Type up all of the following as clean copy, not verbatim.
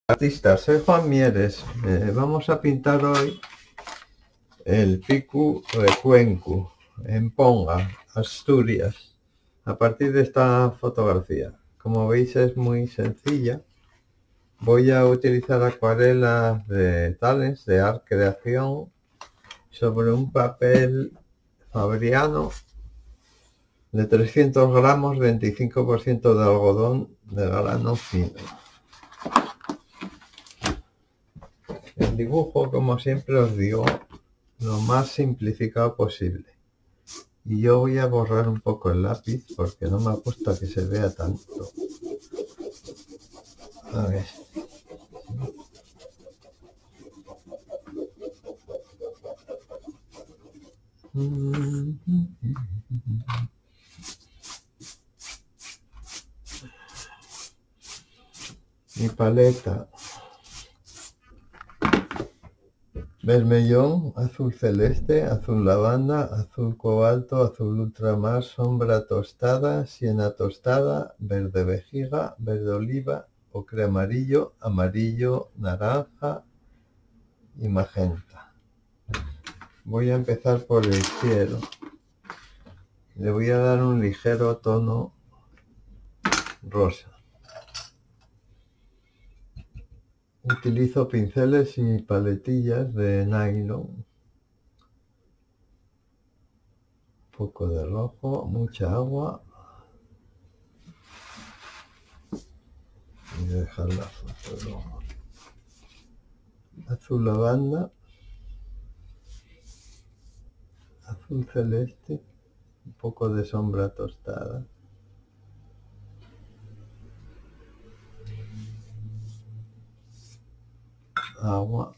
Artista, soy Juan Mieres. Vamos a pintar hoy el Picu de Cuencu en Ponga, Asturias, a partir de esta fotografía. Como veis es muy sencilla. Voy a utilizar acuarelas de Tales, de Art Creación, sobre un papel fabriano de 300 gramos, 25% de algodón de grano fino. El dibujo, como siempre os digo, lo más simplificado posible. Y yo voy a borrar un poco el lápiz porque no me gusta que se vea tanto. A ver. Mi paleta. Vermellón, azul celeste, azul lavanda, azul cobalto, azul ultramar, sombra tostada, siena tostada, verde vejiga, verde oliva, ocre amarillo, amarillo, naranja y magenta. Voy a empezar por el cielo. Le voy a dar un ligero tono rosa. Utilizo pinceles y paletillas de nylon. Un poco de rojo, mucha agua. Y dejar la foto luego. Azul lavanda. Azul celeste. Un poco de sombra tostada. Agua.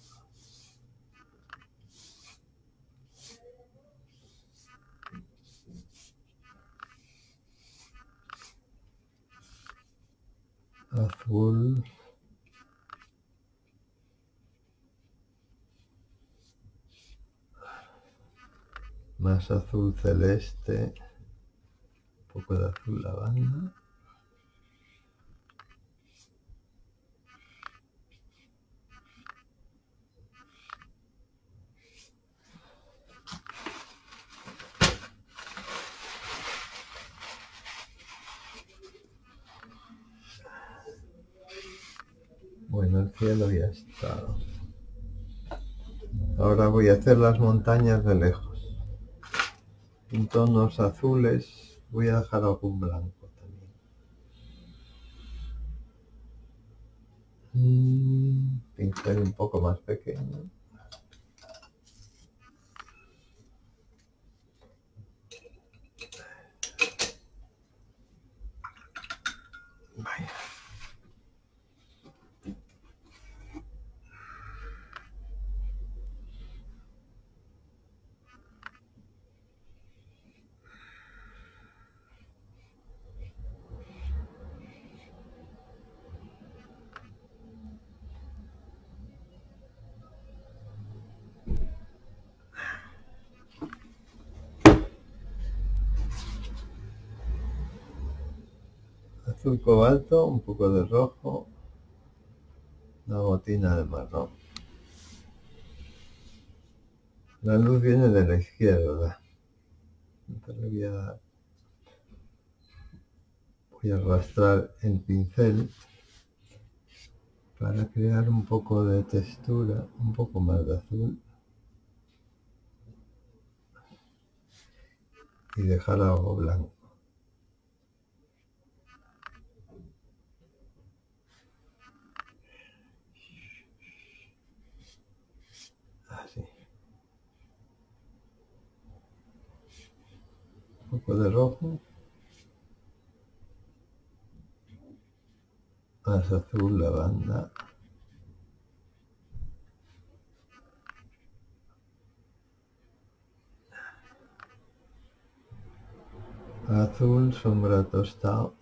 Azul. Más azul celeste. Un poco de azul lavanda. Bueno, el cielo ya está. Ahora voy a hacer las montañas de lejos. En tonos azules voy a dejar algún blanco también. Pincel un poco más pequeño. Vaya. Azul cobalto, un poco de rojo, una gotina de marrón. La luz viene de la izquierda. Entonces voy a arrastrar el pincel para crear un poco de textura, un poco más de azul. Y dejar algo blanco. Así. Un poco de rojo. Más azul lavanda. Azul sombra tostado.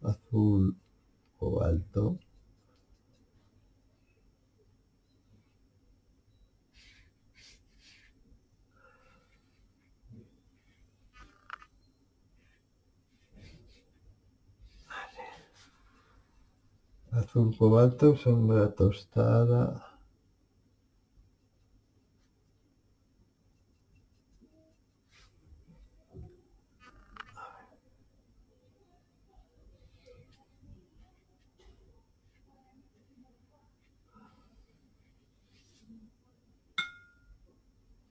Azul cobalto. azul cobalto, sombra tostada.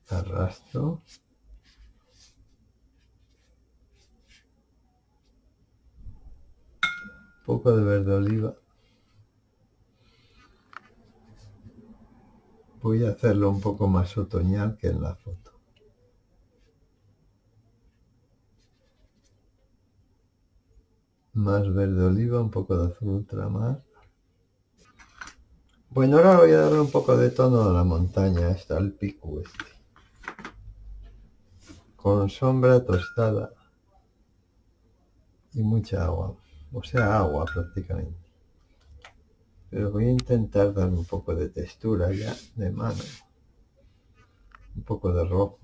Arrastro. Un poco de verde oliva. Voy a hacerlo un poco más otoñal que en la foto. Más verde oliva, un poco de azul ultramar. Bueno, ahora voy a darle un poco de tono a la montaña, está el pico este. Con sombra tostada y mucha agua, o sea, agua prácticamente. Pero voy a intentar dar un poco de textura ya de mano. Un poco de rojo.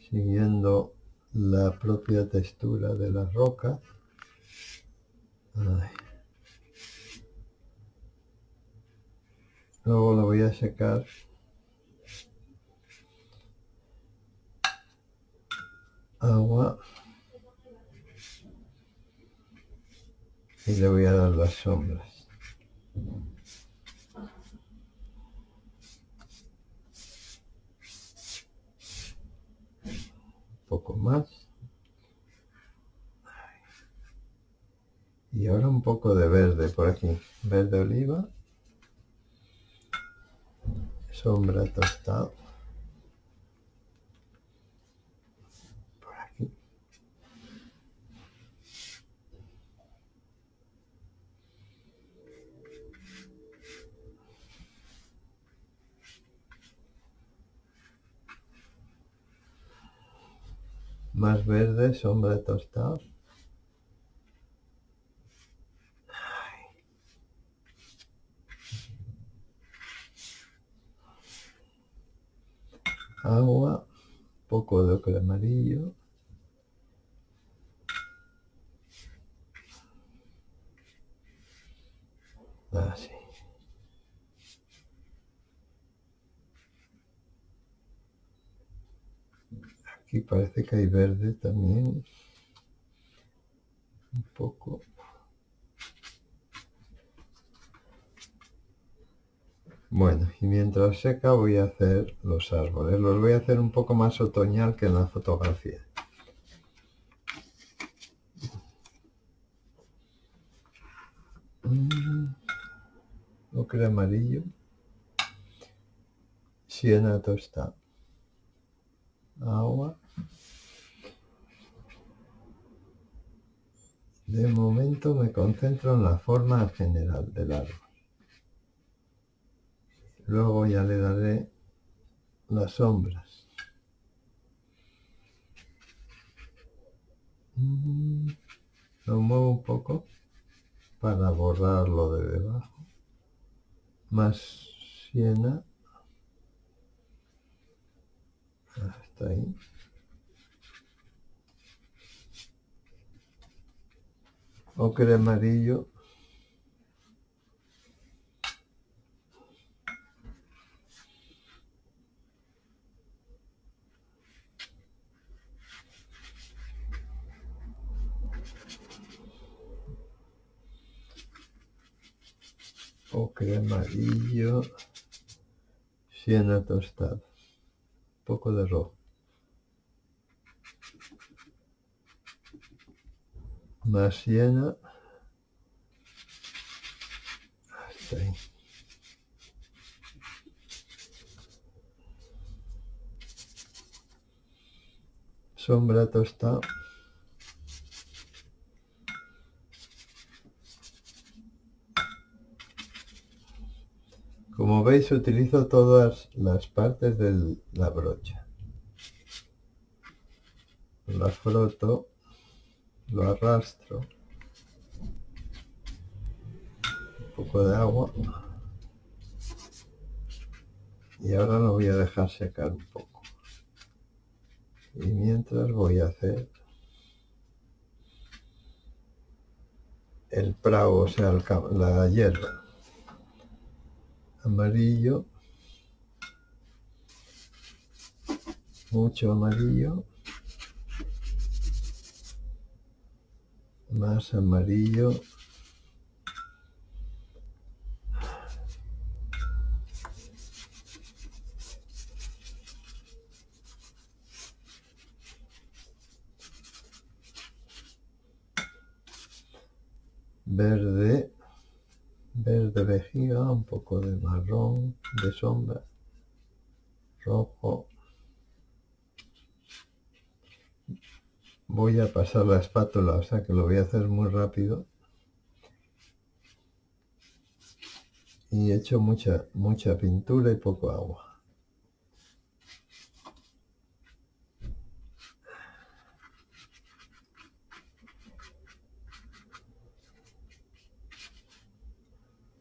Siguiendo la propia textura de la roca. Ay. Luego lo voy a secar. Agua. Y le voy a dar las sombras. Un poco más. Y ahora un poco de verde por aquí. Verde oliva. Sombra tostada. Por aquí. Más verde, sombra tostada. Agua, poco de ocre amarillo. Así. Aquí parece que hay verde también. Un poco. Bueno, y mientras seca voy a hacer los árboles. Los voy a hacer un poco más otoñal que en la fotografía. Ocre amarillo. Siena tostada. Agua. De momento me concentro en la forma general del árbol. Luego ya le daré las sombras. Lo muevo un poco para borrar lo de debajo. Más siena. Hasta ahí. Ocre amarillo. Ocre amarillo. Siena tostada. Un poco de rojo. Más siena. Hasta ahí. Sombra tostada. Como veis, utilizo todas las partes de la brocha. La froto, lo arrastro, un poco de agua y ahora lo voy a dejar secar un poco. Y mientras voy a hacer el prado, o sea, la hierba. Amarillo, mucho amarillo, más amarillo, verde, verde vejiga, un poco de marrón, de sombra, rojo. Voy a pasar la espátula, o sea que lo voy a hacer muy rápido. Y he hecho mucha pintura y poco agua.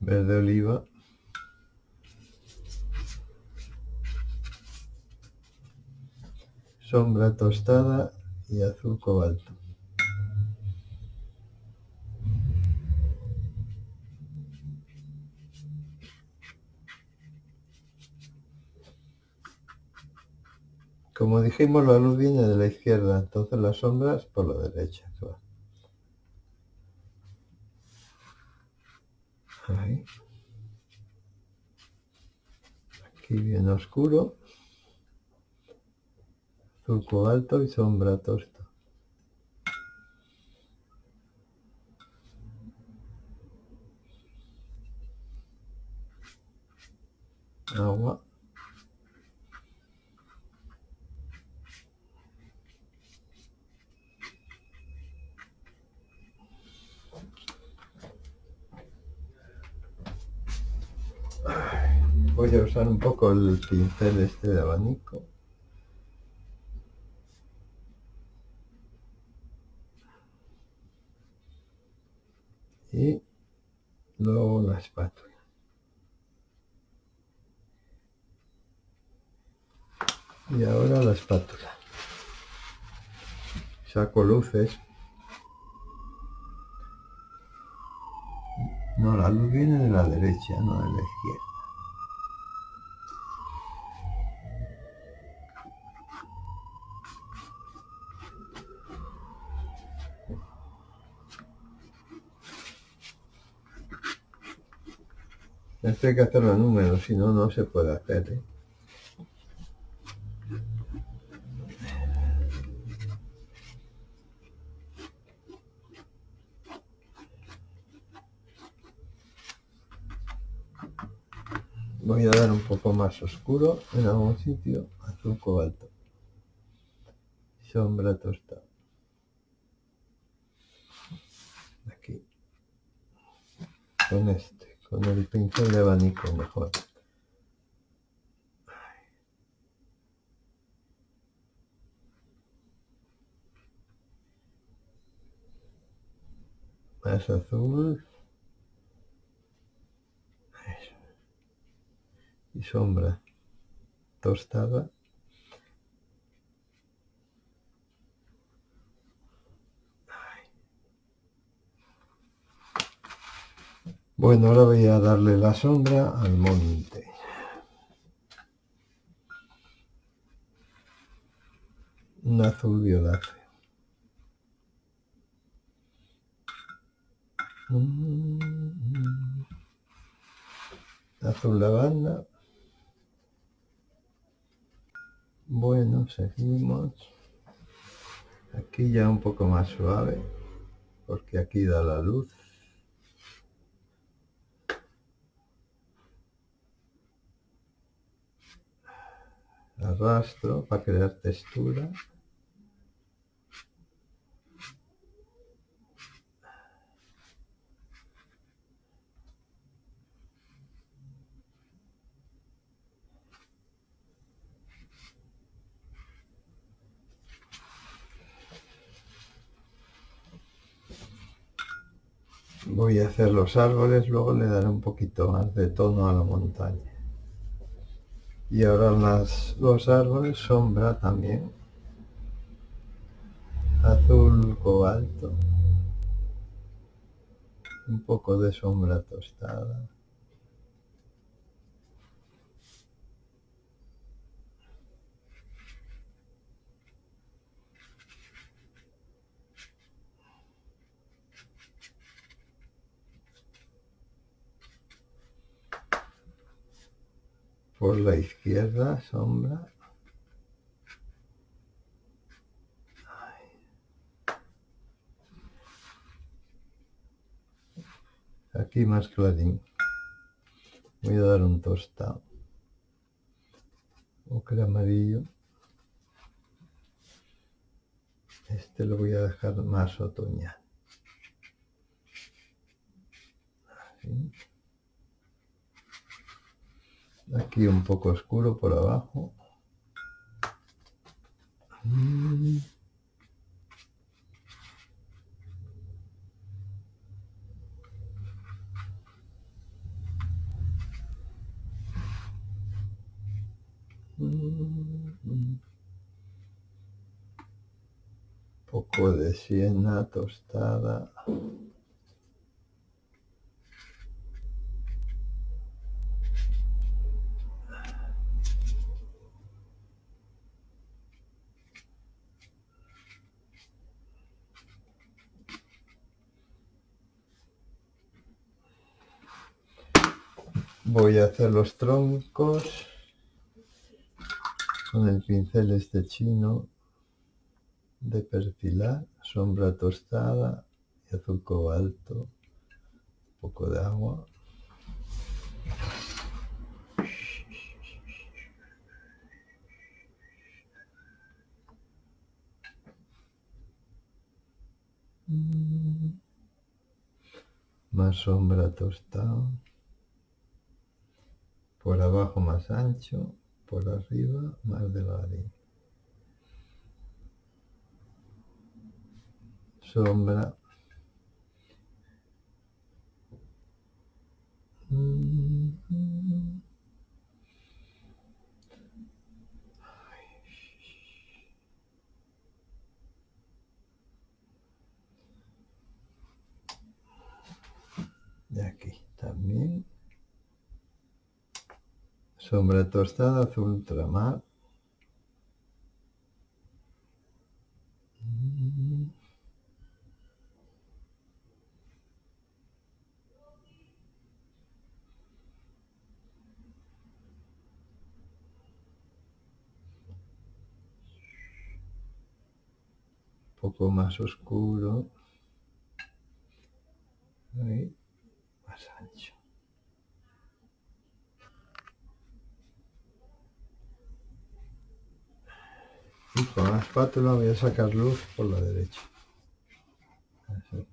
Verde oliva. Sombra tostada y azul cobalto. Como dijimos, la luz viene de la izquierda, entonces las sombras por la derecha. Claro. Ahí. Aquí bien oscuro, azul cobalto y sombra tosta. Agua. Voy a usar un poco el pincel este de abanico. Y luego la espátula. Y ahora la espátula. Saco luces. No, la luz viene de la derecha, no de la izquierda. Esto hay que hacerlo en números, si no, no se puede hacer, ¿eh? Voy a dar un poco más oscuro en algún sitio, azul cobalto. Sombra tostada. Aquí. Con el pincel de abanico mejor. Más azul. Eso. Y sombra tostada. Bueno, ahora voy a darle la sombra al monte. Un azul violáceo. Azul lavanda. Bueno, seguimos. Aquí ya un poco más suave, porque aquí da la luz. Arrastro para crear textura. Voy a hacer los árboles, luego le daré un poquito más de tono a la montaña. Y ahora los árboles, sombra también. Azul cobalto. Un poco de sombra tostada. Por la izquierda, sombra. Aquí más clarín. Voy a dar un tostado. Ocre amarillo. Este lo voy a dejar más otoñal. Así. Aquí un poco oscuro por abajo. Poco de siena tostada. Voy a hacer los troncos con el pincel este chino de perfilar, sombra tostada y azul cobalto, un poco de agua. Más sombra tostada. Por abajo más ancho, por arriba más delgadito. Sombra. Y aquí también. Sombra tostada, azul ultramar. Poco más oscuro. Ahí, más ancho. Y con la espátula voy a sacar luz por la derecha. Así.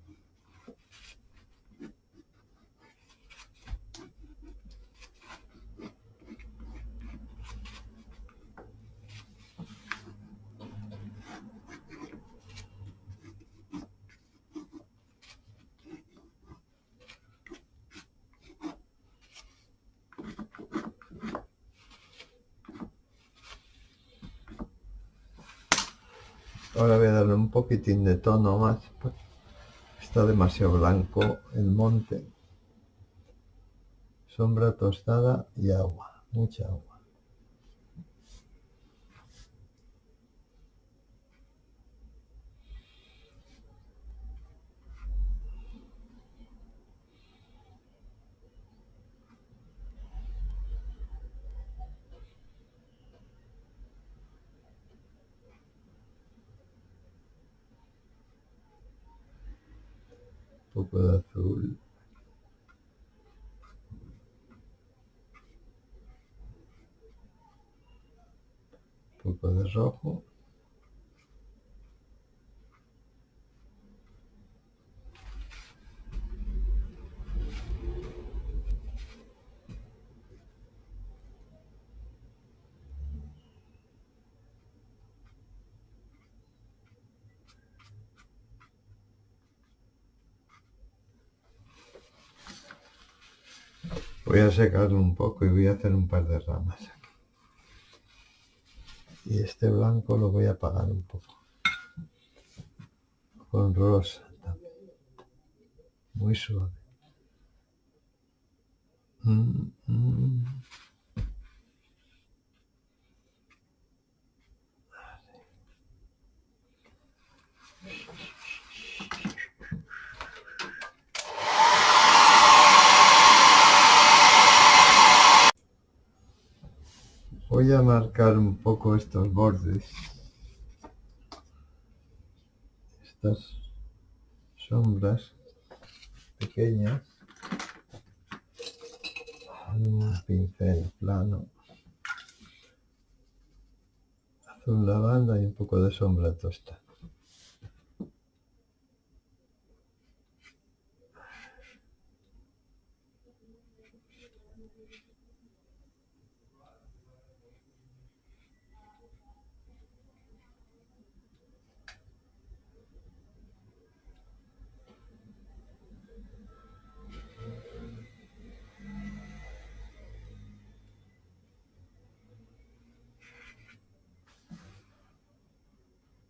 Ahora voy a darle un poquitín de tono más. Está demasiado blanco el monte. Sombra tostada y agua, mucha agua. Un poco de azul. Un poco de rojo. Voy a secarlo un poco y voy a hacer un par de ramas. Y este blanco lo voy a apagar un poco. Con rosa también. Muy suave. Voy a marcar un poco estos bordes, estas sombras pequeñas, un pincel plano, azul lavanda y un poco de sombra tostada.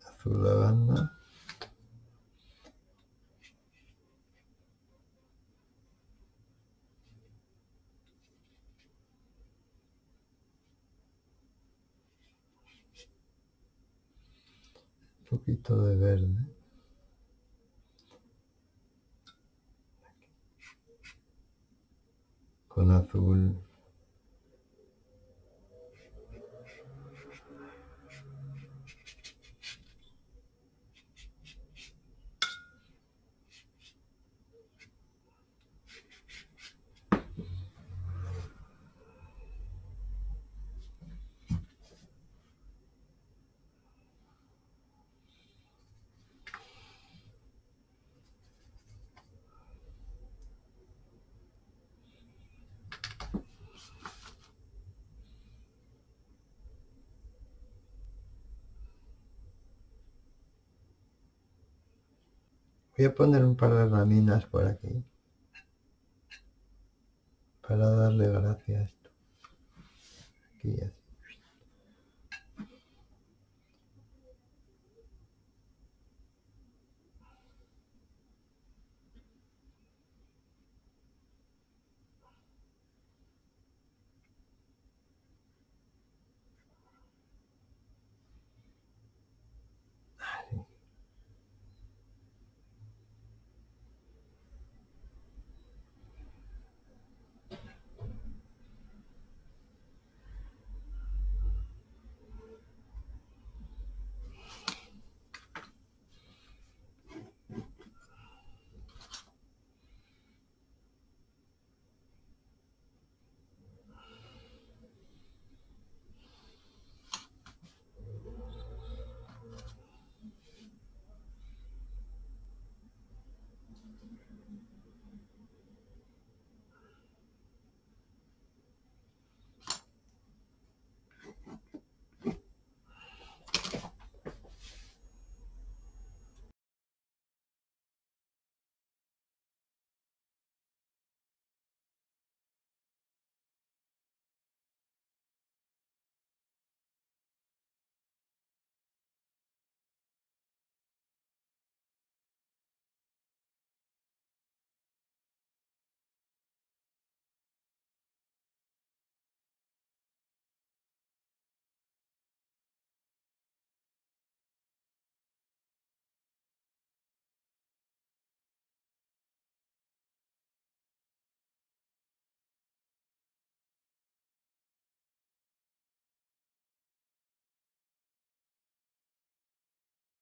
Azul lavanda. Un poquito de verde. Con azul. Voy a poner un par de raminas por aquí para darle gracia a esto. Aquí ya está.